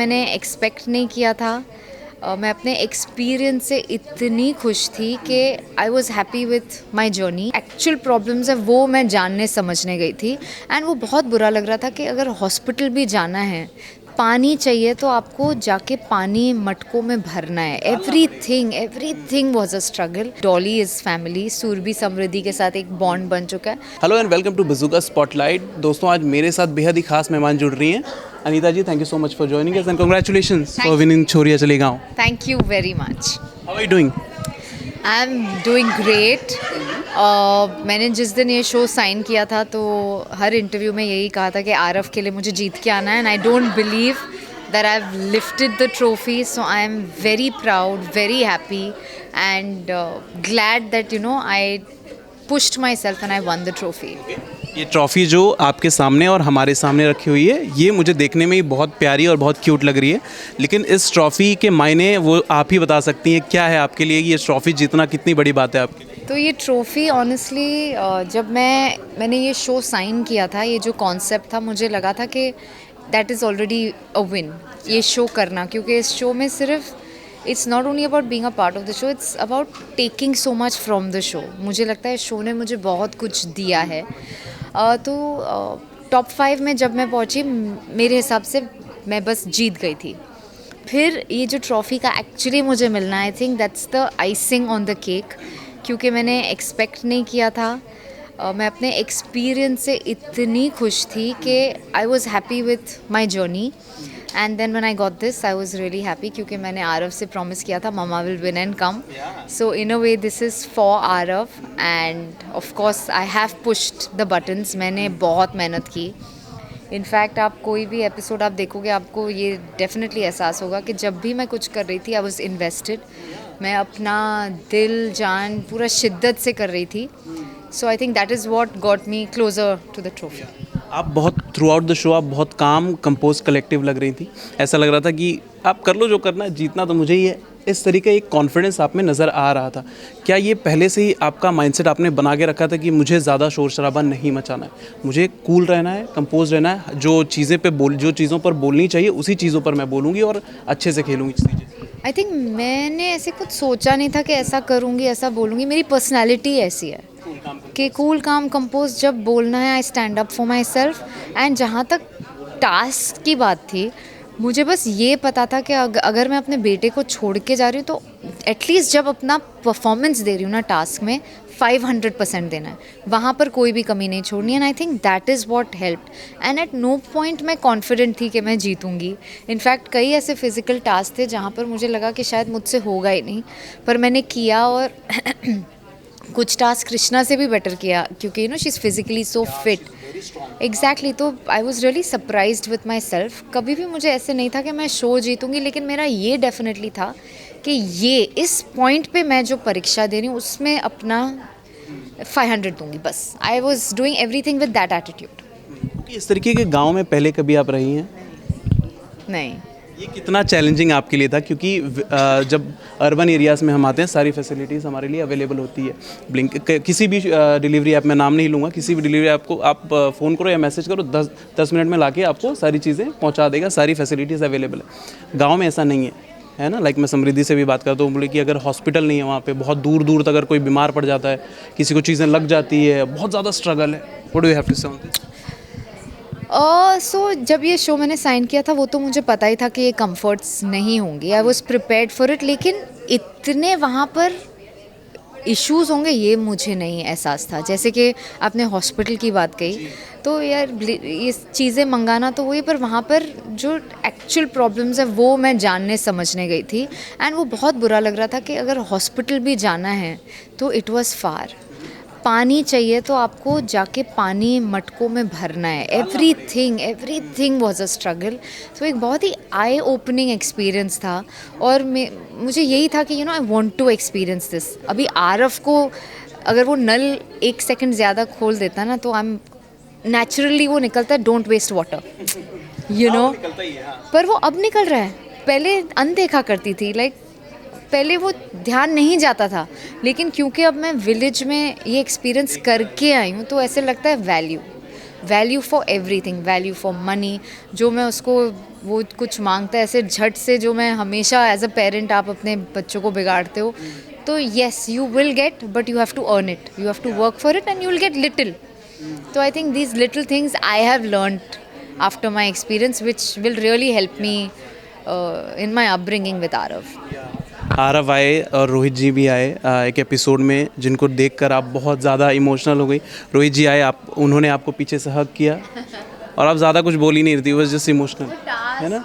मैंने एक्सपेक्ट नहीं किया था। मैं अपने एक्सपीरियंस से इतनी खुश थी कि I was happy with my journey. Actual problems है वो मैं जानने समझने गई थी, एंड वो बहुत बुरा लग रहा था कि अगर हॉस्पिटल भी जाना है, पानी चाहिए तो आपको जाके पानी मटकों में भरना है। Everything was a struggle. Dolly is family, Surabhi Samriddhi के साथ एक बॉन्ड बन चुका है। Hello and welcome to Bazooka spotlight. दोस्तों, आज मेरे साथ बेहद ही खास मेहमान जुड़ रही हैं। Anita ji, thank you so much for joining us and congratulations for winning Chhoriyan Chale Gaon. Thank you very much. How are you doing? I am doing great. मैंने जिस दिन ये शो साइन किया था तो हर इंटरव्यू में यही कहा था कि आरव के लिए मुझे जीत के आना है, and I don't believe that I have lifted the trophy. So I am very proud, very happy and glad that I pushed my self and I one the trophy. ये ट्रॉफ़ी जो आपके सामने और हमारे सामने रखी हुई है, ये मुझे देखने में ही बहुत प्यारी और बहुत क्यूट लग रही है, लेकिन इस ट्रॉफ़ी के मायने वो आप ही बता सकती हैं। क्या है आपके लिए ये ट्रॉफ़ी जीतना, कितनी बड़ी बात है आपके लिए? तो ये ट्रॉफ़ी ऑनेस्टली जब मैंने ये शो साइन किया था, ये जो कॉन्सेप्ट था, मुझे लगा था कि that is already a win, ये शो करना। क्योंकि इस शो में सिर्फ it's not only about being a part of the show, it's about taking so much from the show. मुझे लगता है शो ने मुझे बहुत कुछ दिया है। तो टॉप 5 में जब मैं पहुंची, मेरे हिसाब से मैं बस जीत गई थी। फिर ये जो ट्रॉफ़ी का एक्चुअली मुझे मिलना, I think that's the icing on the cake, क्योंकि मैंने एक्सपेक्ट नहीं किया था। मैं अपने एक्सपीरियंस से इतनी खुश थी कि I was happy with my journey, and then when I got this I was really happy, क्योंकि मैंने आरव से प्रॉमिस किया था mama will win and come. So in a way this is for Aarav, and of course I have pushed the buttons. मैंने बहुत मेहनत की। In fact आप कोई भी एपिसोड आप देखोगे, आपको ये डेफिनेटली एहसास होगा कि जब भी मैं कुछ कर रही थी आई वाज इन्वेस्टेड। मैं अपना दिल जान पूरा शिद्दत से कर रही थी। So I think that is what got me closer to the trophy. आप बहुत थ्रू आउट द शो आप बहुत काम कंपोज कलेक्टिव लग रही थी। ऐसा लग रहा था कि आप कर लो जो करना है, जीतना तो मुझे ही है। इस तरीके एक कॉन्फिडेंस आप में नज़र आ रहा था। क्या ये पहले से ही आपका माइंडसेट आपने बना के रखा था कि मुझे ज़्यादा शोर शराबा नहीं मचाना है, मुझे कूल रहना है, कंपोज रहना है, जो चीज़ों पर बोलनी चाहिए उसी चीज़ों पर मैं बोलूँगी और अच्छे से खेलूँगी चीज़ें? आई थिंक मैंने ऐसे कुछ सोचा नहीं था कि ऐसा करूँगी, ऐसा बोलूँगी। मेरी पर्सनैलिटी ऐसी है कि कूल काम कंपोज जब बोलना है, I stand up for my self. And जहाँ तक टास्क की बात थी, मुझे बस ये पता था कि अगर मैं अपने बेटे को छोड़ के जा रही हूँ तो एटलीस्ट जब अपना परफॉर्मेंस दे रही हूँ ना टास्क में, 500% देना है, वहाँ पर कोई भी कमी नहीं छोड़नी है। And I think that is what helped. And at no point मैं कॉन्फिडेंट थी कि मैं जीतूँगी। इनफैक्ट कई ऐसे फिजिकल टास्क थे जहाँ पर मुझे लगा कि शायद मुझसे होगा ही नहीं, पर मैंने किया। और कुछ टास्क कृष्णा से भी बेटर किया, क्योंकि she is physically so fit. Exactly. तो I was really surprised with myself. कभी भी मुझे ऐसे नहीं था कि मैं शो जीतूँगी, लेकिन मेरा ये डेफिनेटली था कि ये इस पॉइंट पे मैं जो परीक्षा दे रही हूँ उसमें अपना 500 दूंगी बस। I was doing everything with that attitude. इस तरीके के गाँव में पहले कभी आप रही हैं? नहीं। ये कितना चैलेंजिंग आपके लिए था? क्योंकि जब अर्बन एरियाज़ में हम आते हैं, सारी फैसिलिटीज़ हमारे लिए अवेलेबल होती है। ब्लिंक किसी भी डिलीवरी ऐप, मैं नाम नहीं लूँगा, किसी भी डिलीवरी ऐप को आप फ़ोन करो या मैसेज करो, 10 मिनट में लाके आपको सारी चीज़ें पहुँचा देगा, सारी फैसिलिटीज़ अवेलेबल है। गाँव में ऐसा नहीं है ना। लाइक मैं समृद्धि से भी बात करता हूँ, बोले कि अगर हॉस्पिटल नहीं है वहाँ पे, बहुत दूर दूर तक अगर कोई बीमार पड़ जाता है, किसी को चीज़ें लग जाती है, बहुत ज़्यादा स्ट्रगल है। What do you have to say on this? So जब ये शो मैंने साइन किया था, वो तो मुझे पता ही था कि ये कंफर्ट्स नहीं होंगी। I was prepared for it, लेकिन इतने वहाँ पर इश्यूज़ होंगे ये मुझे नहीं एहसास था। जैसे कि आपने हॉस्पिटल की बात कही, तो यार ये चीज़ें मंगाना तो वही, पर वहाँ पर जो एक्चुअल प्रॉब्लम्स है वो मैं जानने समझने गई थी। एंड वो बहुत बुरा लग रहा था कि अगर हॉस्पिटल भी जाना है तो इट वाज़ फार। पानी चाहिए तो आपको जाके पानी मटकों में भरना है। Everything was a struggle. तो एक बहुत ही आई ओपनिंग एक्सपीरियंस था, और मुझे यही था कि I want to experience this. अभी आरव को अगर वो नल 1 सेकंड ज़्यादा खोल देता ना, तो नेचुरली वो निकलता है, डोंट वेस्ट वाटर, पर वो अब निकल रहा है। पहले अनदेखा करती थी, पहले वो ध्यान नहीं जाता था, लेकिन क्योंकि अब मैं विलेज में ये एक्सपीरियंस करके आई हूँ तो ऐसे लगता है value for everything, value for money. जो मैं उसको वो कुछ मांगता है ऐसे झट से, जो मैं हमेशा एज अ पेरेंट आप अपने बच्चों को बिगाड़ते हो, तो yes you will get, but you have to earn it, you have to work for it and you will get little. So I think these little things I have learned after my experience, which will really help me in my upbringing with Arav. Aarav आए और रोहित जी भी आए एक episode में, जिनको देखकर आप बहुत ज़्यादा इमोशनल हो गई. रोहित जी आए, आप उन्होंने आपको पीछे से हग किया और आप ज़्यादा कुछ बोल ही नहीं रही थी, बस जस्ट इमोशनल, है ना?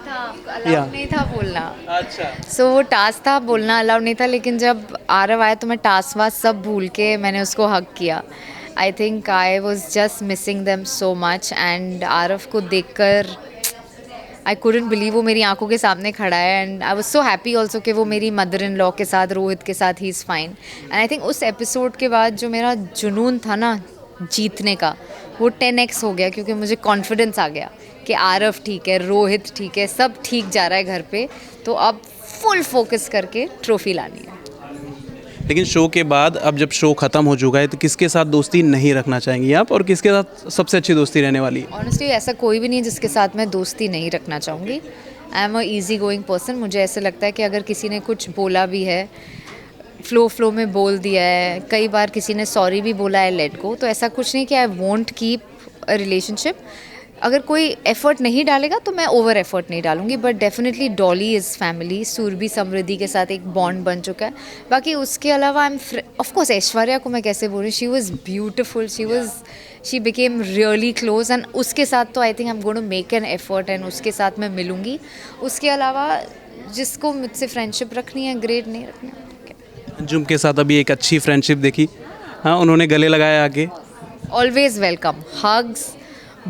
अलाउ नहीं था बोलना. अच्छा. सो वो टास्क था, बोलना अलाउ नहीं था, लेकिन जब आरव आया तो मैं टास्क वास्क सब भूल के मैंने उसको हग किया. आई think I was just missing them so much. And Aarav को देखकर आई couldn't बिलीव वो मेरी आंखों के सामने खड़ा है. And I was so happy also कि वो मेरी मदर इन लॉ के साथ, रोहित के साथ he is fine. And I think उस एपिसोड के बाद जो मेरा जुनून था ना जीतने का, वो 10x हो गया, क्योंकि मुझे कॉन्फिडेंस आ गया कि आरव ठीक है, रोहित ठीक है, सब ठीक जा रहा है घर पे. तो अब फुल फोकस करके ट्रॉफी लानी है. लेकिन शो के बाद, अब जब शो ख़त्म हो चुका है, तो किसके साथ दोस्ती नहीं रखना चाहेंगी आप, और किसके साथ सबसे अच्छी दोस्ती रहने वाली है? ऑनेस्टली ऐसा कोई भी नहीं है जिसके साथ मैं दोस्ती नहीं रखना चाहूँगी. I am a easy going person. मुझे ऐसा लगता है कि अगर किसी ने कुछ बोला भी है, फ्लो में बोल दिया है, कई बार किसी ने सॉरी भी बोला है, लेट गो. तो ऐसा कुछ नहीं कि I want keep a relationship. अगर कोई एफर्ट नहीं डालेगा तो मैं ओवर एफर्ट नहीं डालूंगी. But definitely Dolly is family. Surabhi Samriddhi के साथ एक बॉन्ड बन चुका है. बाकी उसके अलावा I am of course Aishwarya को मैं कैसे बोलूँ, she was beautiful, she became really close. And उसके साथ तो I think I am going to make an effort and उसके साथ मैं मिलूँगी. उसके अलावा जिसको मुझसे फ्रेंडशिप रखनी है, ग्रेट, नहीं रखनी है. अंजुम के साथ अभी एक अच्छी फ्रेंडशिप देखी, हाँ, उन्होंने गले लगाया आगे. Always welcome. Hugs,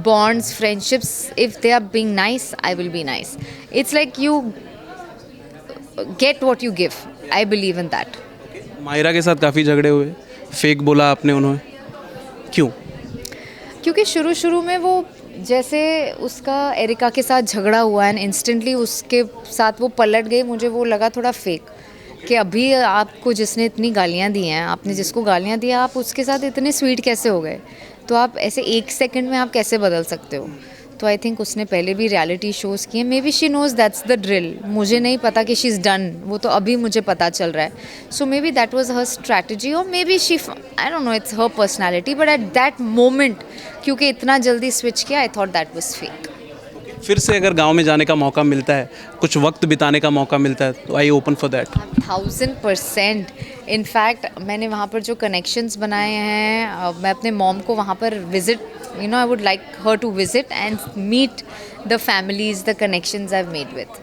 bonds, friendships. If they are being nice, I will be nice. It's like you get what you give. I believe in that. Myra के साथ काफ़ी झगड़े हुए, फेक बोला आपने उन्होंने, क्यों? क्योंकि शुरू में वो जैसे उसका एरिका के साथ झगड़ा हुआ एंड इंस्टेंटली उसके साथ वो पलट गई, मुझे वो लगा थोड़ा फेक. कि अभी आपको जिसने इतनी गालियाँ दी हैं, आपने जिसको गालियाँ दी, आप उसके साथ इतने स्वीट कैसे हो गए? तो आप ऐसे एक सेकंड में आप कैसे बदल सकते हो? तो आई थिंक उसने पहले भी रियलिटी शोज़ किए. May be she knows that's the drill. मुझे नहीं पता कि शी इज़ डन, वो तो अभी मुझे पता चल रहा है. So maybe that was her strategy, और maybe she, I don't know, it's her personality. But at that moment क्योंकि इतना जल्दी स्विच किया, I thought that was fake. फिर से अगर गांव में जाने का मौका मिलता है, कुछ वक्त बिताने का मौका मिलता है, तो I open for that. 1000%. In fact मैंने वहाँ पर जो कनेक्शंस बनाए हैं, मैं अपने मॉम को वहाँ पर visit, I would like her to visit and meet the families, the connections I have made with.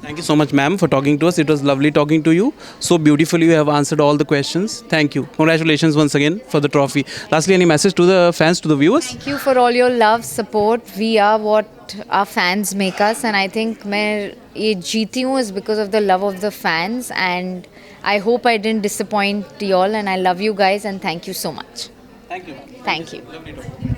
Thank you so much, ma'am, for talking to us. It was lovely talking to you. So beautifully, you have answered all the questions. Thank you. Congratulations once again for the trophy. Lastly, any message to the fans, to the viewers? Thank you for all your love, support. We are what our fans make us, and I think मैं ये जीती हूँ is because of the love of the fans, and I hope I didn't disappoint you all, and I love you guys, and thank you so much. Thank you. Thank you. Lovely talking.